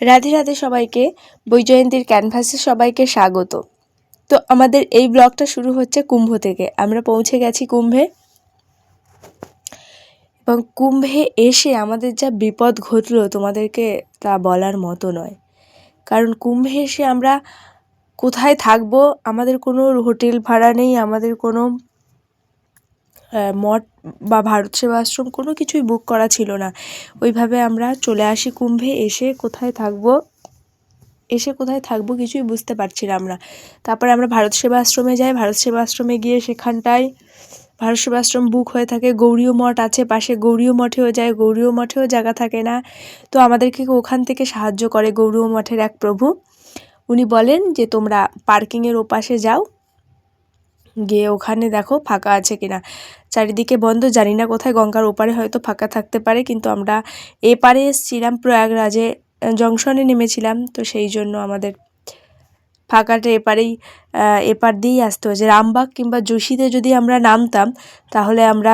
রাধে রাধে সবাইকে, বৈজয়ন্তীর ক্যানভাসে সবাইকে স্বাগত। তো আমাদের এই ব্লগটা শুরু হচ্ছে কুম্ভ থেকে। আমরা পৌঁছে গেছি কুম্ভে, এবং কুম্ভে এসে আমাদের যা বিপদ ঘটলো তোমাদেরকে তা বলার মতো নয়। কারণ কুম্ভে এসে আমরা কোথায় থাকবো, আমাদের কোনো হোটেল ভাড়া নেই, আমাদের কোনো মঠ বা ভারত সেবাশ্রম কোনো কিছুই বুক করা ছিল না। ওইভাবে আমরা চলে আসি কুম্ভে। এসে কোথায় থাকবো কিছুই বুঝতে পারছিলাম না। তারপরে আমরা ভারত সেবাশ্রমে যাই। ভারত সেবাশ্রমে গিয়ে সেখানটায় ভারত সেবাশ্রম বুক হয়ে থাকে। গৌড়ীয় মঠ আছে পাশে, গৌড়ীয় মঠেও যায়, গৌড়ীয় মঠেও জায়গা থাকে না। তো আমাদেরকে ওখান থেকে সাহায্য করে গৌড়ীয় মঠের এক প্রভু। উনি বলেন যে তোমরা পার্কিংয়ের ওপাশে যাও, গিয়ে ওখানে দেখো ফাঁকা আছে কিনা। চারিদিকে বন্ধ, জানি না কোথায়, গঙ্গার ওপারে হয়তো ফাঁকা থাকতে পারে, কিন্তু আমরা এপারে এসেছিলাম, প্রয়াগরাজে জংশনে নেমেছিলাম, তো সেই জন্য আমাদের ফাঁকাটা এপার দিয়েই আসতে হয়েছে। রামবাগ কিংবা যোশীতে যদি আমরা নামতাম তাহলে আমরা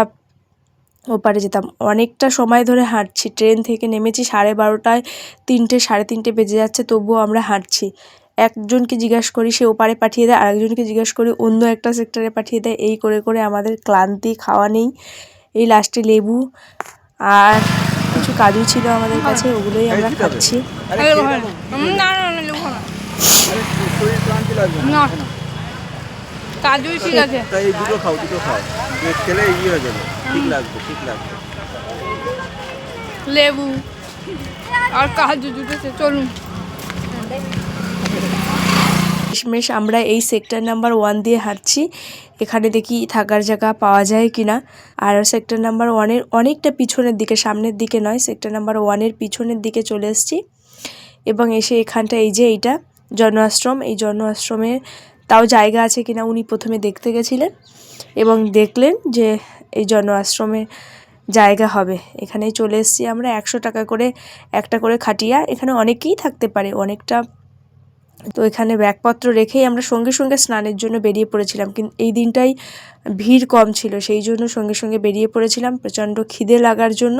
ওপারে যেতাম। অনেকটা সময় ধরে হাঁটছি, ট্রেন থেকে নেমেছি 12:30, 3টে 3:30 বেজে যাচ্ছে, তবুও আমরা হাঁটছি। একজনকে জিজ্ঞাসা করি, সে ওপারে পাঠিয়ে দেয়, আরেকজনকে জিজ্ঞাসা করি, অন্য একটা সেক্টরে পাঠিয়ে দেয়। এই করে করে আমাদের ক্লান্তি, খাওয়া নেই। এই লাস্টে লেবু আর কিছু কাজু ছিল আমাদের কাছে, ওগুলোই আমরা খাচ্ছি। কাজুই ঠিক আছে, তাই দুটো খাও খেলে হয়ে যাবে, ঠিক লাগবে লেবু আর কাজু দুটো। চলুন শেষমেশ আমরা এই সেক্টর নাম্বার 1 দিয়ে হাঁটছি। এখানে দেখি থাকার জায়গা পাওয়া যায় কিনা। আর সেক্টর নাম্বার 1-এর অনেকটা পিছনের দিকে, সামনের দিকে নয়, সেক্টর নাম্বার 1-এর পিছনের দিকে চলে এসেছি। এবং এসে এখানটা এই যে এইটা জন আশ্রম, এই জন আশ্রমে তাও জায়গা আছে কিনা উনি প্রথমে দেখতে গেছিলেন এবং দেখলেন যে এই জন আশ্রমে জায়গা হবে। এখানেই চলে এসেছি আমরা। 100 টাকা করে একটা করে খাটিয়া, এখানে অনেকেই থাকতে পারে, অনেকটা। তো এখানে ব্যাগপত্র রেখেই আমরা সঙ্গে সঙ্গে স্নানের জন্য বেরিয়ে পড়েছিলাম, কিন্তু এই দিনটাই ভিড় কম ছিল, সেই জন্য সঙ্গে সঙ্গে বেরিয়ে পড়েছিলাম। প্রচণ্ড খিদে লাগার জন্য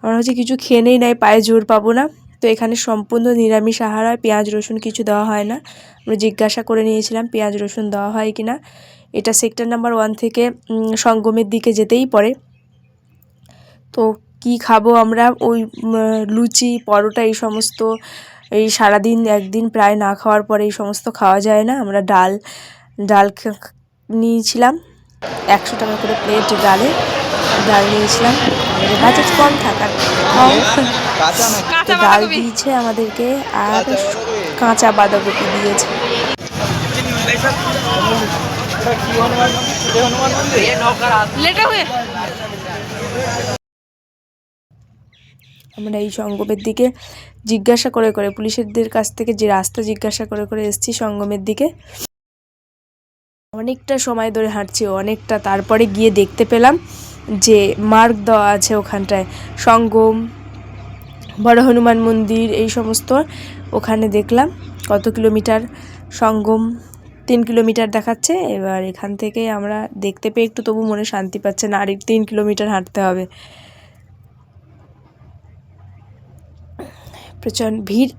আমরা হচ্ছে কিছু খেয়ে নেই, নাই পায়ে জোর পাবো না। তো এখানে সম্পূর্ণ নিরামিষ আহার হয়, পেঁয়াজ রসুন কিছু দেওয়া হয় না। আমরা জিজ্ঞাসা করে নিয়েছিলাম পেঁয়াজ রসুন দেওয়া হয় কি না। এটা সেক্টর নাম্বার 1 থেকে সঙ্গমের দিকে যেতেই পড়ে। তো কি খাবো আমরা, ওই লুচি পরোটা এই সমস্ত, এই সারাদিন একদিন প্রায় না খাওয়ার পরে এই সমস্ত খাওয়া যায় না। আমরা ডাল নিয়েছিলাম, 100 টাকা করে প্লেট ডাল নিয়েছিলাম। আমাদের বাজেট কম থাকার তো ডাল দিয়েছে আমাদেরকে, আর কাঁচা বাঁধাকপি দিয়েছে। আমরা এই সঙ্গমের দিকে জিজ্ঞাসা করে করে, পুলিশেরদের কাছ থেকে যে রাস্তা জিজ্ঞাসা করে করে এসেছি সঙ্গমের দিকে। অনেকটা সময় ধরে হাঁটছি, অনেকটা। তারপরে গিয়ে দেখতে পেলাম যে মার্ক দেওয়া আছে ওখানটায়, সঙ্গম, বড় হনুমান মন্দির এই সমস্ত। ওখানে দেখলাম কত কিলোমিটার, সঙ্গম 3 কিলোমিটার দেখাচ্ছে। এবার এখান থেকে আমরা দেখতে পেয়ে একটু তবু মনে শান্তি পাচ্ছে না, আর 3 কিলোমিটার হাঁটতে হবে। প্রচণ্ড ভিড়,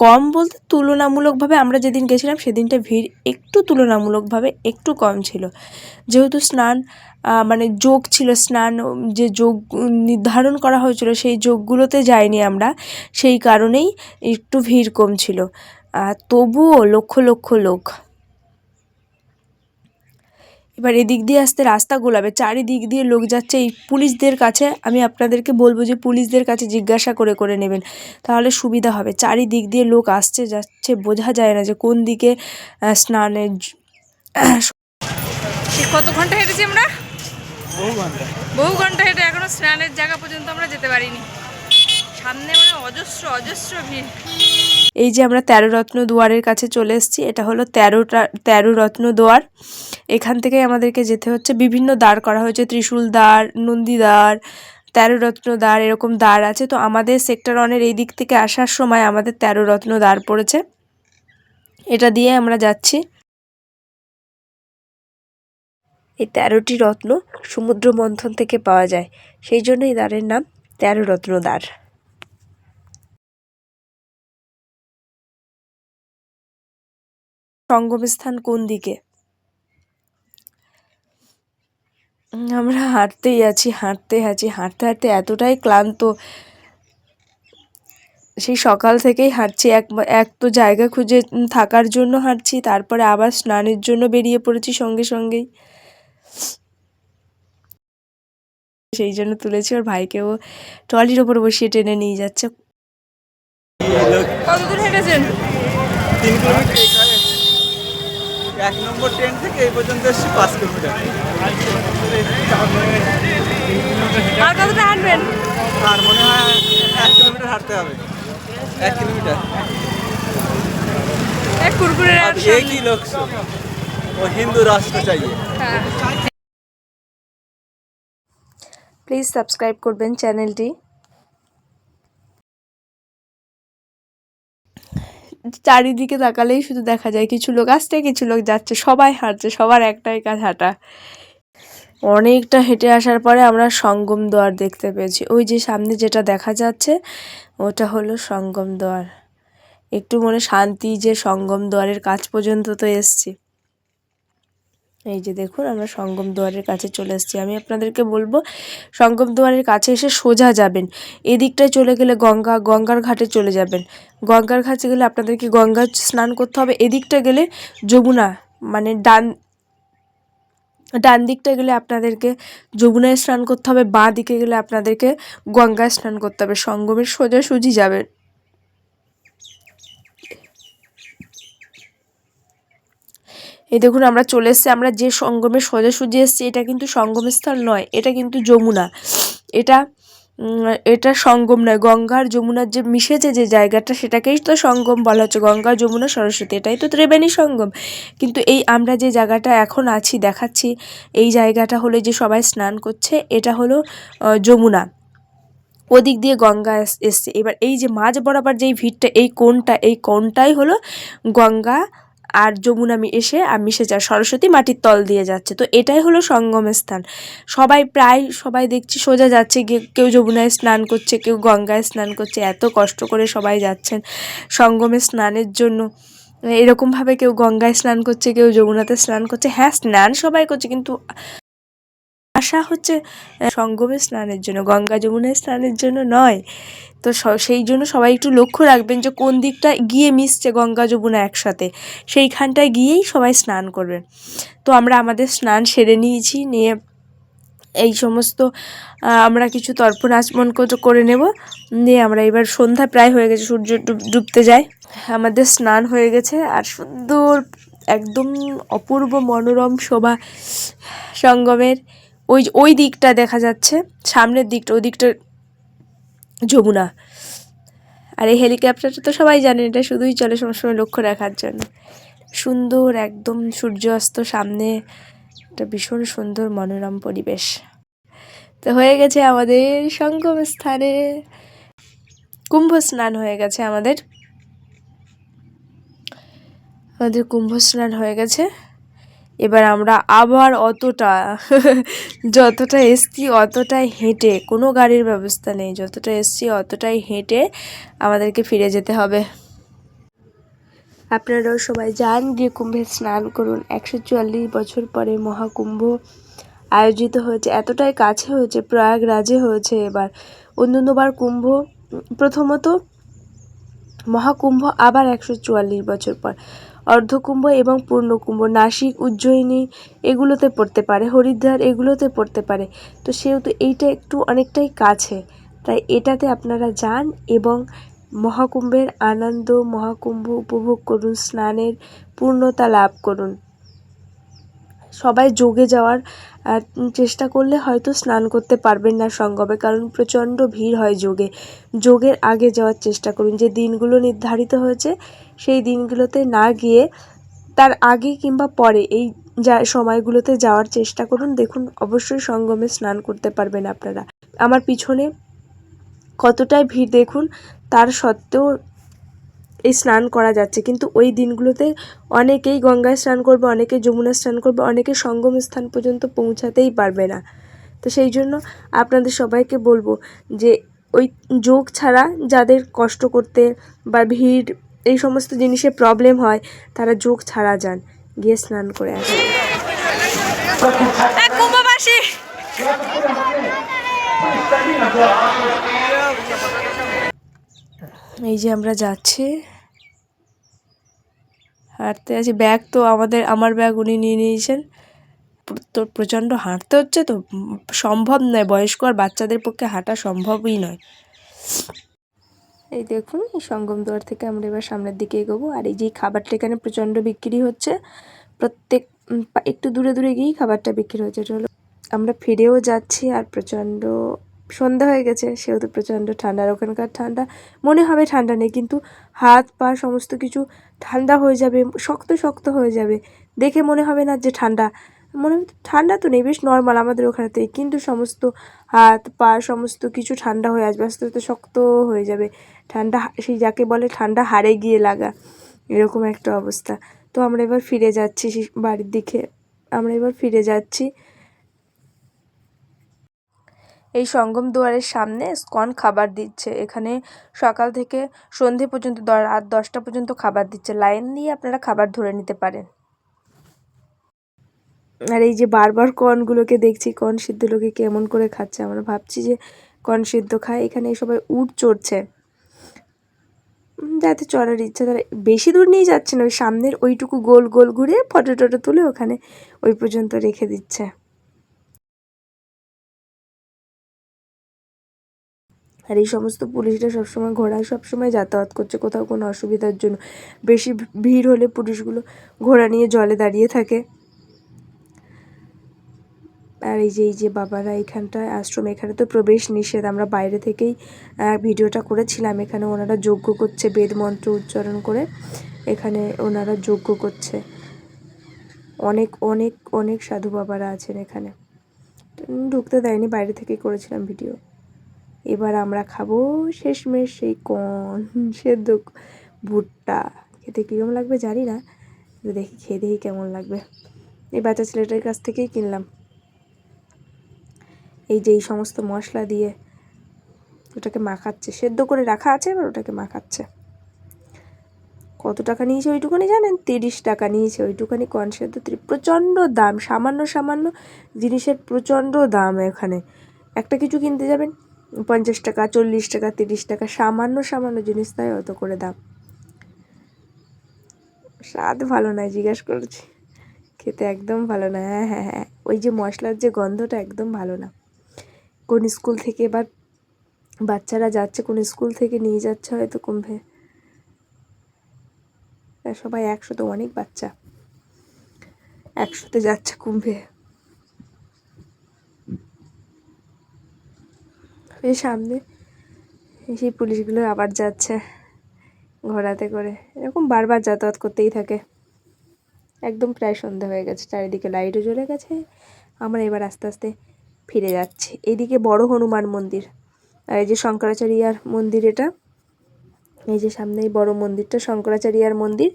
কম বলতে তুলনামূলকভাবে আমরা যেদিন গেছিলাম সেদিনটা ভিড় একটু তুলনামূলকভাবে একটু কম ছিল। যেহেতু স্নান মানে যোগ ছিল, স্নান যে যোগ নির্ধারণ করা হয়েছিল সেই যোগগুলোতে যাইনি আমরা, সেই কারণেই একটু ভিড় কম ছিল। তবুও লক্ষ লক্ষ লোক। এবার এদিক দিয়ে আসতে রাস্তা গোলাবে, চারিদিক দিয়ে লোক যাচ্ছে। এই পুলিশদের কাছে আমি আপনাদেরকে বলবো যে পুলিশদের কাছে জিজ্ঞাসা করে করে নেবেন, তাহলে সুবিধা হবে। চারিদিক দিয়ে লোক আসছে যাচ্ছে, বোঝা যায় না যে কোন দিকে স্নানের। কত ঘন্টা হেঁটেছি আমরা? বহু ঘন্টা হেঁটে এখনো স্নানের জায়গা পর্যন্ত আমরা যেতে পারিনি। সামনে মানে অজস্র ভিড়। এই যে আমরা 13 রত্ন দুয়ারের কাছে চলে এসেছি। এটা হলো 13 রত্ন দুয়ার। এখান থেকে আমাদেরকে যেতে হচ্ছে, বিভিন্ন দ্বার করা হয়েছে, ত্রিশূল দ্বার, নন্দী দ্বার, 13 রত্ন দ্বার, এরকম দ্বার আছে। তো আমাদের সেক্টর 1-এর এই দিক থেকে আসার সময় আমাদের 13 রত্ন দ্বার পড়েছে, এটা দিয়ে আমরা যাচ্ছি। এই 13টি রত্ন সমুদ্র মন্থন থেকে পাওয়া যায়, সেই জন্য এই দ্বারের নাম 13 রত্ন দ্বার। সঙ্গম স্থান কোন দিকে। আমরা হাঁটতেই আছি, হাঁটতে হাঁটতে এতটাই ক্লান্ত, সেই সকাল থেকেই হাঁটছি। এক তো জায়গা খুঁজে থাকার জন্য হাঁটছি, তারপরে আবার স্নানের জন্য বেরিয়ে পড়েছি সঙ্গে সঙ্গেই। সেই জন্য তুলেছি, ওর ভাইকেও ট্রলির ওপর বসিয়ে টেনে নিয়ে যাচ্ছে। কত দূর হেঁটেছেন? 3 কিলোমিটার। 1 নম্বর ট্রেন থেকে এই পর্যন্ত এসেছি 5 কিলোমিটার। আর কতটা হাঁটবেন? আর মনে হয় 1 কিলোমিটার হাঁটতে হবে। 1 কিলোমিটার। এক কুরকুরে अब एक ही लोग वो हिंदू राष्ट्र चाहिए। প্লিজ সাবস্ক্রাইব করবেন চ্যানেলটি। চারিদিকে তাকালেই শুধু দেখা যায় কিছু লোক আসছে, কিছু লোক যাচ্ছে, সবাই হাঁটছে, সবার একটাই কাজ হাঁটা। অনেকটা হেঁটে আসার পরে আমরা সঙ্গম দ্বার দেখতে পেয়েছি। ওই যে সামনে যেটা দেখা যাচ্ছে ওটা হলো সঙ্গম দ্বার। একটু মনে শান্তি যে সঙ্গম দ্বারের কাছ পর্যন্ত তো এসছি। এই যে দেখুন, আমরা সঙ্গম দুয়ারের কাছে চলে এসেছি। আমি আপনাদেরকে বলবো, সঙ্গম দুয়ারের কাছে এসে সোজা যাবেন, এদিকটায় চলে গেলে গঙ্গার ঘাটে চলে যাবেন। গঙ্গার ঘাটে গেলে আপনাদেরকে গঙ্গা স্নান করতে হবে। এদিকটা গেলে যমুনা, মানে ডান দিকটা গেলে আপনাদেরকে যমুনায় স্নান করতে হবে, বাঁ দিকে গেলে আপনাদেরকে গঙ্গায় স্নান করতে হবে। সঙ্গমের সোজাসুজি যাবেন। এই দেখুন আমরা চলে এসেছি। আমরা যে সঙ্গমে সোজাসুজি এসেছি এটা কিন্তু সঙ্গম স্থান নয়, এটা কিন্তু যমুনা। এটা সঙ্গম নয়, গঙ্গার যমুনার যে মিশেছে যে জায়গাটা সেটাকেই তো সঙ্গম বলা হচ্ছে। গঙ্গা যমুনা সরস্বতী, এটাই তো ত্রিবেণী সঙ্গম। কিন্তু এই আমরা যে জায়গাটা এখন আছি দেখাচ্ছি, এই জায়গাটা হলো যে সবাই স্নান করছে, এটা হলো যমুনা। ওদিক দিয়ে গঙ্গা এসছে। এবার এই যে মাঝ বরাবর যেই ভিড়টা, এই কোণটাই হলো গঙ্গা আর যমুনা এসে মিশে যায়, সরস্বতী মাটির তল দিয়ে যাচ্ছে। তো এটাই হলো সঙ্গম স্থান। প্রায় সবাই দেখছি সোজা যাচ্ছে, কেউ যমুনায় স্নান করছে, কেউ গঙ্গায় স্নান করছে। এত কষ্ট করে সবাই যাচ্ছেন সঙ্গমে স্নানের জন্য। এরকমভাবে কেউ গঙ্গায় স্নান করছে, কেউ যমুনাতে স্নান করছে। হ্যাঁ, স্নান সবাই করছে, কিন্তু আসা হচ্ছে সঙ্গমে স্নানের জন্য, গঙ্গা যমুনায় স্নানের জন্য নয়। তো সেই জন্য সবাই একটু লক্ষ্য রাখবেন যে কোন দিকটা গিয়ে মিশছে গঙ্গা যমুনা একসাথে, সেইখানটায় গিয়েই সবাই স্নান করবেন। তো আমরা আমাদের স্নান সেরে নিয়েছি, নিয়ে এই সমস্ত আমরা কিছু তর্পণ আচমন করে নেব। নিয়ে আমরা এবার সন্ধ্যা প্রায় হয়ে গেছে, সূর্য ডুবতে যায়। আমাদের স্নান হয়ে গেছে, আর সুন্দর একদম অপূর্ব মনোরম শোভা সঙ্গমের ওই দিকটা দেখা যাচ্ছে, সামনের দিকটা, ওই দিকটা যমুনা। আর এই হেলিকপ্টারটা তো সবাই জানেন, এটা শুধুই চলে সবসময় লক্ষ্য রাখার জন্য। সুন্দর একদম সূর্যাস্ত সামনে, একটা ভীষণ সুন্দর মনোরম পরিবেশ। তো হয়ে গেছে আমাদের সঙ্গম স্থানে কুম্ভ স্নান হয়ে গেছে। আমাদের কুম্ভ স্নান হয়ে গেছে। এবার আমরা আবার যতটা এসছি অতটাই হেঁটে, কোনো গাড়ির ব্যবস্থা নেই, যতটা এসছি অতটাই হেঁটে আমাদেরকে ফিরে যেতে হবে। আপনারাও সবাই যান, গিয়ে কুম্ভে স্নান করুন। 144 বছর পরে মহাকুম্ভ আয়োজিত হয়েছে, এতটাই কাছে হয়েছে, প্রয়াগরাজে হয়েছে এবার। অন্যান্যবার কুম্ভ, প্রথমত মহাকুম্ভ আবার 144 বছর পর। অর্ধকুম্ভ এবং পূর্ণকুম্ভ নাসিক, উজ্জয়িনী এগুলোতে পড়তে পারে, হরিদ্বার এগুলোতে পড়তে পারে। তো সেহেতু এইটা একটু অনেকটাই কাছে, তাই এটাতে আপনারা যান এবং মহাকুম্ভের আনন্দ, মহাকুম্ভ উপভোগ করুন, স্নানের পূর্ণতা লাভ করুন। সবাই যোগে যাওয়ার চেষ্টা করলে হয়তো স্নান করতে পারবেন না সঙ্গমে, কারণ প্রচণ্ড ভিড় হয় যোগের আগে যাওয়ার চেষ্টা করুন। যে দিনগুলো নির্ধারিত হয়েছে সেই দিনগুলোতে না গিয়ে তার আগে কিংবা পরে এই সময়গুলোতে যাওয়ার চেষ্টা করুন। দেখুন অবশ্যই সঙ্গমে স্নান করতে পারবেন আপনারা। আমার পিছনে কতটাই ভিড় দেখুন, তার সত্ত্বেও এই স্নান করা যাচ্ছে। কিন্তু ওই দিনগুলোতে অনেকেই গঙ্গায় স্নান করবে, অনেকে যমুনা স্নান করবে, অনেকে সঙ্গম স্থান পর্যন্ত পৌঁছাতেই পারবে না। তো সেই জন্য আপনাদের সবাইকে বলবো যে ওই যোগ ছাড়া যাদের কষ্ট করতে বা ভিড় এই সমস্ত জিনিসে প্রবলেম হয় তারা যোগ ছাড়া যান, গিয়ে স্নান করে আসেন। কুম্ভবাসী এই যে আমরা যাচ্ছি, হাঁটতে আছি। ব্যাগ তো আমার ব্যাগ উনি নিয়ে নিয়েছেন। তো প্রচণ্ড হাঁটতে হচ্ছে, তো সম্ভব নয়, বয়স্ক আর বাচ্চাদের পক্ষে হাঁটা সম্ভবই নয়। এই দেখুন, এই সঙ্গম দুয়ার থেকে আমরা এবার সামনের দিকে এগোবো। আর এই যে খাবারটা এখানে প্রচণ্ড বিক্রি হচ্ছে, প্রত্যেক একটু দূরে দূরে গিয়েই খাবারটা বিক্রি হচ্ছে। এটা হলো, আমরা ফিরেও যাচ্ছি আর প্রচণ্ড সন্ধ্যা হয়ে গেছে, সেহেতু প্রচণ্ড ঠান্ডা। আর ওখানকার ঠান্ডা মনে হবে ঠান্ডা নেই, কিন্তু হাত পা সমস্ত কিছু ঠান্ডা হয়ে যাবে, শক্ত শক্ত হয়ে যাবে, দেখে মনে হবে না যে ঠান্ডা, মনে হবে ঠান্ডা তো নেই, বেশ নর্মাল আমাদের ওখানেতেই, কিন্তু সমস্ত হাত পা সমস্ত কিছু ঠান্ডা হয়ে আসবে, আস্তে আস্তে শক্ত হয়ে যাবে। ঠান্ডা, সেই যাকে বলে ঠান্ডা হাড়ে গিয়ে লাগা, এরকম একটা অবস্থা। তো আমরা এবার ফিরে যাচ্ছি বাড়ির দিকে, আমরা এবার ফিরে যাচ্ছি। এই সঙ্গম দুয়ারের সামনে স্কন খাবার দিচ্ছে, এখানে সকাল থেকে সন্ধে পর্যন্ত রাত 10টা পর্যন্ত খাবার দিচ্ছে। লাইন দিয়ে আপনারা খাবার ধরে নিতে পারেন। আর এই যে বারবার কর্নগুলোকে দেখছি, কর্ন সিদ্ধ লোকে কেমন করে খাচ্ছে, আমরা ভাবছি যে কর্ন সিদ্ধ খায়। এখানে সবাই উট চড়ছে, যাতে চড়ার ইচ্ছা, তারা বেশি দূর নিয়ে যাচ্ছে না, ওই সামনের ওইটুকু গোল গোল ঘুরে ফটো টটো তুলে ওখানে ওই পর্যন্ত রেখে দিচ্ছে। আর এই সমস্ত পুলিশরা সবসময় ঘোড়ায় সবসময় যাতায়াত করছে, কোথাও কোনো অসুবিধার জন্য। বেশি ভিড় হলে পুলিশগুলো ঘোড়া নিয়ে জলে দাঁড়িয়ে থাকে। আর এই যে বাবারা এখানটায় আশ্রম, এখানে তো প্রবেশ নিষেধ, আমরা বাইরে থেকেই ভিডিওটা করেছিলাম। এখানে ওনারা যজ্ঞ করছে, বেদ মন্ত্র উচ্চারণ করে এখানে ওনারা যজ্ঞ করছে। অনেক অনেক অনেক সাধু বাবারা আছেন এখানে, ঢুকতে দেয়নি, বাইরে থেকেই করেছিলাম ভিডিও। এবার আমরা খাবো শেষমেশ সেই কর্ন সেদ্ধ ভুট্টা, খেতে কীরকম লাগবে জানি না, দেখি খেয়ে দেখি কেমন লাগবে। এই বাচ্চা ছেলেটার কাছ থেকেই কিনলাম। এই যে এই সমস্ত মশলা দিয়ে ওটাকে মাখাচ্ছে, সেদ্ধ করে রাখা আছে, এবার ওটাকে মাখাচ্ছে। কত টাকা নিয়েছে ওইটুখানি জানেন? 30 টাকা নিয়েছে ওইটুখানি কর্ন সেদ্ধ। প্রচণ্ড দাম, সামান্য সামান্য জিনিসের প্রচণ্ড দাম এখানে। একটা কিছু কিনতে যাবেন 50 টাকা, 40 টাকা, 30 টাকা, সামান্য সামান্য জিনিস, তাই অত করে দাম। স্বাদ ভালো নয়, জিজ্ঞাসা করেছি, খেতে একদম ভালো না। হ্যাঁ হ্যাঁ হ্যাঁ, ওই যে মশলার যে গন্ধটা একদম ভালো না। কোন স্কুল থেকে এবার বাচ্চারা যাচ্ছে, কোন স্কুল থেকে নিয়ে যাচ্ছে হয়তো কুম্ভে, সবাই একসাথে, অনেক বাচ্চা একসাথে যাচ্ছে কুম্ভে। এই সামনে সেই পুলিশগুলো আবার যাচ্ছে ঘোড়াতে করে, এরকম বারবার যাতায়াত করতেই থাকে। একদম প্রায় সন্ধ্যা হয়ে গেছে, চারিদিকে লাইটও জ্বলে গেছে। আমরা এবার আস্তে আস্তে ফিরে যাচ্ছি। এইদিকে বড় হনুমান মন্দির, আর এই যে শঙ্করাচার্যার মন্দির, এটা এই যে সামনে এই বড় মন্দিরটা শঙ্করাচার্যার মন্দির।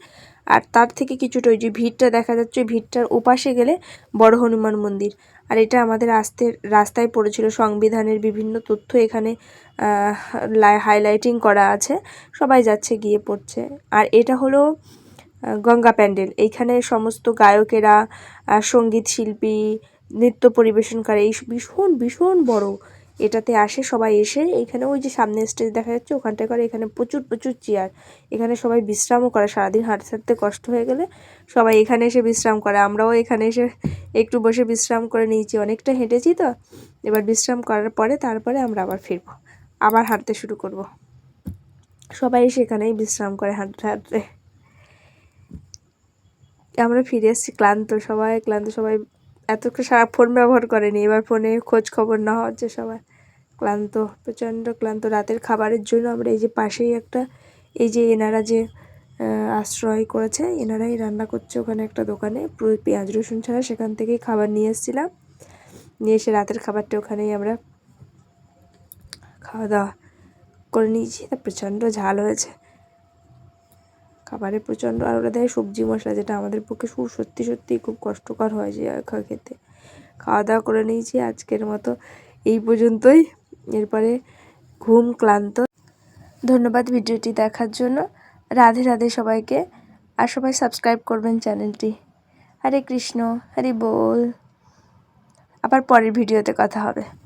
আর তার থেকে কিছুটা ওই যে ভিড়টা দেখা যাচ্ছে, ওই ভিড়টার ওপাশে গেলে বড় হনুমান মন্দির। আর এটা আমাদের রাস্তায় পড়েছিল, সংবিধানের বিভিন্ন তথ্য এখানে হাইলাইটিং করা আছে, সবাই যাচ্ছে গিয়ে পড়ছে। আর এটা হলো গঙ্গা প্যান্ডেল, এইখানে সমস্ত গায়কেরা, সঙ্গীত শিল্পী, নৃত্য পরিবেশনকারী, এই ভীষণ ভীষণ বড়, এটাতে আসে সবাই। এসে এইখানে ওই যে সামনে স্টেজ দেখা যাচ্ছে ওখানটায় করে, এখানে প্রচুর প্রচুর চেয়ার, এখানে সবাই বিশ্রামও করে, সারাদিন হাঁটতে হাঁটতে কষ্ট হয়ে গেলে সবাই এখানে এসে বিশ্রাম করে। আমরাও এখানে এসে একটু বসে বিশ্রাম করে নিয়েছি, অনেকটা হেঁটেছি তো, এবার বিশ্রাম করার পরে তারপরে আমরা আবার ফিরবো, আবার হাঁটতে শুরু করব। সবাই এসে এখানেই বিশ্রাম করে হাঁটতে হাঁটতে। আমরা ফিরে এসেছি ক্লান্ত, সবাই ক্লান্ত, সবাই এতক্ষণ সারা ফোন ব্যবহার করেনি, এবার ফোনে খোঁজ খবর না হচ্ছে, সবাই ক্লান্ত, প্রচণ্ড ক্লান্ত। রাতের খাবারের জন্য আমরা এই যে পাশেই একটা, এই যে এনারা যে আশ্রয় করেছে, এনারাই রান্না করছে ওখানে একটা দোকানে, পুরো পেঁয়াজ রসুন ছাড়া, সেখান থেকেই খাবার নিয়ে এসেছিলাম, নিয়ে এসে রাতের খাবারটা ওখানেই আমরা খাওয়া দাওয়া করে নিয়েছি। তা প্রচণ্ড ঝাল হয়েছে খাবারে, প্রচণ্ড। আর ওরা দেয় সবজি মশলা, যেটা আমাদের পক্ষে সত্যি সত্যিই খুব কষ্টকর হয় যে খেতে। খাওয়া দাওয়া করে নিয়েছি, আজকের মতো এই পর্যন্তই, এরপরে ঘুম, ক্লান্ত। ধন্যবাদ ভিডিওটি দেখার জন্য। রাধে রাধে সবাইকে। আর সবাই সাবস্ক্রাইব করবেন চ্যানেলটি। হরে কৃষ্ণ, হরি বল। আবার পরের ভিডিওতে কথা হবে।